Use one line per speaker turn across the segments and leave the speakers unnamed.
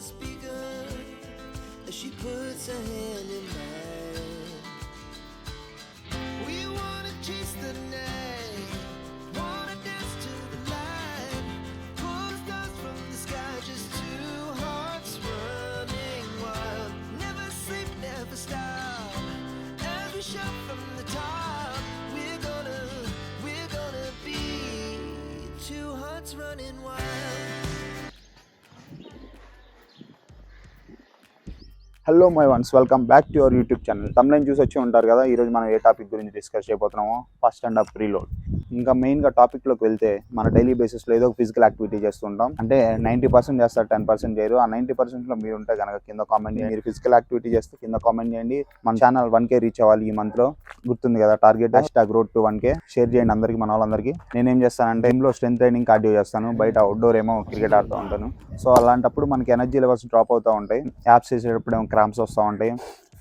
just begun as she puts her hand in mine. We wanna chase the night, wanna dance to the light, pull the stars from the sky, just two hearts running wild. Never sleep, never stop, as we shout from the top. We're gonna be two hearts running wild.
Hello my ones, welcome back to your YouTube channel. తమ్లైన్ చూసి వచ్చి ఉంటారు కదా. ఈరోజు మనం ఏ topic గురించి discuss చేయబోతున్నామో ఫస్ట్ అండ్ అప్ రీలోడ్. ఇంకా మెయిన్గా టాపిక్లోకి వెళ్తే మన డైలీ బేసిస్లో ఏదో ఫిజికల్ యాక్టివిటీ చేస్తుంటాం. అంటే 90% చేస్తారు, 10% చేయరు. ఆ 90%లో మీరు ఉంటే కనుక కింద కామెంట్ చేయండి. మీరు ఫిజికల్ యాక్టివిటీ చేస్తే కింద కామెంట్ చేయండి. మన ఛానల్ 1K రీచ్ అవ్వాలి ఈ మంత్లో. గుర్తుంది కదా target, #road to 1K. Share చేయండి అందరికి, మన వాళ్ళందరికీ. నేనేం చేస్తానంటే ఇంట్లో స్ట్రెంత్ ట్రైనింగ్, కార్డియో చేస్తాను. బయట అవుట్డోర్ ఏమో క్రికెట్ ఆడుతూ ఉంటాను. సో అలాంటప్పుడు మనకి ఎనర్జీ లెవెల్స్ డ్రాప్ అవుతూ ఉంటాయి. యాప్స్ చేసేటప్పుడు ఏమో క్రాంప్స్ వస్తూ ఉంటాయి.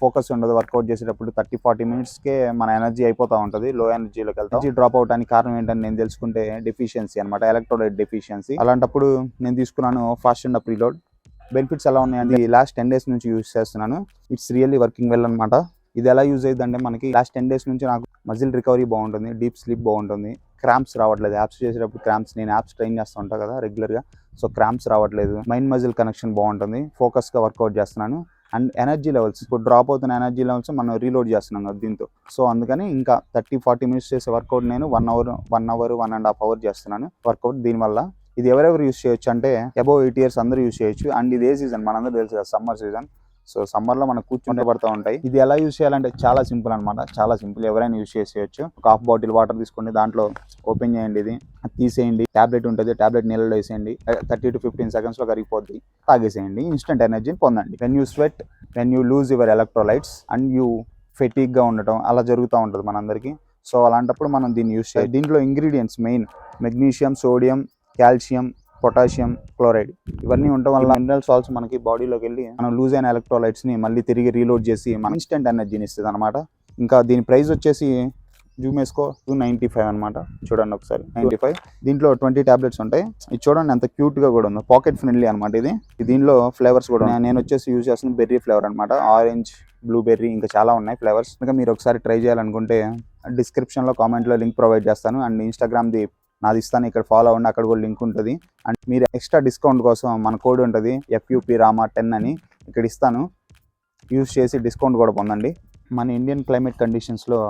ఫోకస్ ఉండదు. వర్కౌట్ చేసేటప్పుడు 30-40 మినిట్స్కే మన ఎనర్జీ అయిపోతూ ఉంటుంది. లో ఎనర్జీలోకి వెళ్తాం. ఎనర్జీ డ్రాప్ అవడానికి కారణం ఏంటని నేను తెలుసుకుంటే డెఫిషియన్సీ అనమాట, ఎలక్ట్రోలైట్ డెఫిషియన్సీ. అలాంటప్పుడు నేను తీసుకున్నాను fast and Up reload. Benefits ఎలా ఉన్నాయండి, లాస్ట్ 10 days నుంచి యూజ్ చేస్తున్నాను. ఇట్స్ రియల్లీ వర్కింగ్ వెల్ అనమాట. ఇది ఎలా యూజ్ అయ్యింది అంటే, మనకి లాస్ట్ 10 days నుంచి నాకు మజిల్ రికవరీ బాగుంటుంది, డీప్ స్లీప్ బాగుంటుంది, క్రాంప్స్ రావట్లేదు. యాప్స్ చేసేటప్పుడు క్రాంప్స్, నేను యాప్స్ ట్రైన్ చేస్తూ ఉంటాను కదా రెగ్యులర్గా, సో క్రాంప్స్ రావట్లేదు. మైండ్ మజిల్ కనెక్షన్ బాగుంటుంది. ఫోకస్గా వర్కౌట్ చేస్తున్నాను. అండ్ ఎనర్జీ లెవెల్స్, ఇప్పుడు డ్రాప్ అవుతున్న ఎనర్జీ లెవెల్స్ మనం రీలోడ్ చేస్తున్నాం కదా దీంతో. సో అందుకని ఇంకా 30-40 మినిట్స్ చేసే వర్కౌట్ నేను 1 hour, 1.5 hours చేస్తున్నాను వర్కౌట్. దీనివల్ల ఇది ఎవరెవరు యూస్ చేయొచ్చు అంటే, అబౌవ్ 8 years అందరూ యూస్ చేయొచ్చు. అండ్ ఇది ఏ సీజన్ మనందరూ తెలుసు కదా, సమ్మర్ సీజన్. సో సమ్మర్లో మనకు కూర్చుంటే పడుతూ ఉంటాయి. ఇది ఎలా యూస్ చేయాలంటే చాలా సింపుల్ అనమాట, చాలా సింపుల్. ఎవరైనా యూస్ చేసేయచ్చు. ఒక హాఫ్ బాటిల్ వాటర్ తీసుకోండి, దాంట్లో ఓపెన్ చేయండి, ఇది తీసేయండి. ట్యాబ్లెట్ ఉంటుంది, ట్యాబ్లెట్ నీళ్ళలో వేసేయండి. 30-15 seconds కరిగిపోద్ది. తాగేసేయండి. ఇన్స్టెంట్ ఎనర్జీని పొందండి. When you sweat, when you lose your electrolytes and you ఫెటిక్గా ఉండటం అలా జరుగుతూ ఉంటుంది మనందరికీ. సో అలాంటప్పుడు మనం దీన్ని యూస్ చేయాలి. దీంట్లో ingredients main magnesium, sodium, calcium, potassium, chloride ఇవన్నీ ఉండటం వల్ల మినరల్ సాల్ట్స్ మనకి బాడీలోకి వెళ్ళి మనం లూజ్ అయిన ఎలక్ట్రోలైట్స్ని మళ్ళీ తిరిగి రీలోడ్ చేసి మన ఇన్స్టెంట్ ఎనర్జీని ఇస్తుంది అనమాట. ఇంకా దీని ప్రైస్ వచ్చేసి జూమ్ వేసుకో 295 అనమాట. చూడండి ఒకసారి, 95. దీంట్లో 20 tablets ఉంటాయి. ఇది చూడండి ఎంత క్యూట్గా కూడా ఉందో. పాకెట్ ఫ్రెండ్లీ అనమాట ఇది. దీనిలో ఫ్లేవర్స్ కూడా ఉన్నాయి. నేను వచ్చేసి యూజ్ చేస్తున్న బెర్రీ ఫ్లేవర్ అనమాట. ఆరెంజ్, బ్లూబెర్రీ, ఇంకా చాలా ఉన్నాయి ఫ్లేవర్స్. ఇంకా మీరు ఒకసారి ట్రై చేయాలనుకుంటే డిస్క్రిప్షన్లో, కామెంట్లో లింక్ ప్రొవైడ్ చేస్తాను. అండ్ ఇన్స్టాగ్రామ్ది నాది ఇస్తాను, ఇక్కడ ఫాలో అవ్వండి, అక్కడ కూడా లింక్ ఉంటుంది. అండ్ మీరు ఎక్స్ట్రా డిస్కౌంట్ కోసం మన కోడ్ ఉంటుంది FUP Rama 10 అని, ఇక్కడ ఇస్తాను. యూజ్ చేసి డిస్కౌంట్ కూడా పొందండి. మన ఇండియన్ క్లైమేట్ కండిషన్స్లో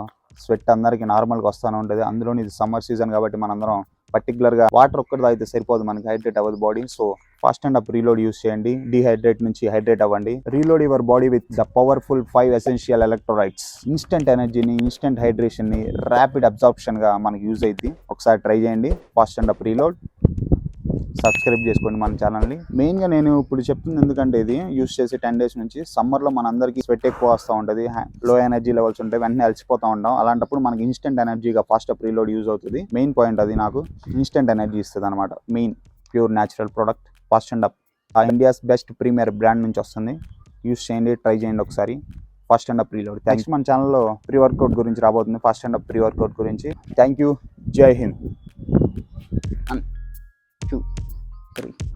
స్వెట్ అందరికీ నార్మల్గా వస్తూనే ఉంటుంది. అందులోని ఇది సమ్మర్ సీజన్ కాబట్టి మనందరం పర్టికులర్గా వాటర్ ఒక్కటి తాగితే సరిపోదు, మనకి హైడ్రేట్ అవ్వదు body. So fast and Up reload use చేయండి. డీహైడ్రేట్ నుంచి హైడ్రేట్ అవ్వండి. Reload your body with the powerful 5 essential electrolytes. Instant ఎనర్జీని, ఇన్స్టెంట్ హైడ్రేషన్ని, ర్యాపిడ్ అబ్జార్ప్షన్గా మనకి యూజ్ అయింది. ఒకసారి ట్రై చేయండి fast and Up reload. Subscribe చేసుకోండి మన ఛానల్ని. మెయిన్గా నేను ఇప్పుడు చెప్తుంది ఎందుకంటే, ఇది యూస్ చేసి 10 days నుంచి సమ్మర్లో మనందరికీ స్వెట్ ఎక్కువ వస్తూ ఉంటుంది, లో ఎనర్జీ లెవెల్స్ ఉంటాయి, వెంటనే అలసిపోతూ ఉంటాం. అలాంటప్పుడు మనకి ఇన్స్టెంట్ ఎనర్జీగా ఫాస్ట్ అప్ రీలోడ్ యూజ్ అవుతుంది. మెయిన్ పాయింట్ అది, నాకు ఇన్స్టెంట్ ఎనర్జీ ఇస్తుంది అనమాట. Main pure natural product Fast and Up. India's best premier brand నుంచి వస్తుంది. యూస్ చేయండి, ట్రై చేయండి ఒకసారి Fast and Up Reload. Next మన ఛానల్లో ప్రీ వర్కౌట్ గురించి రాబోతుంది, Fast and Up pre workout గురించి. Thank you. జై హింద్. 1, 2, 3.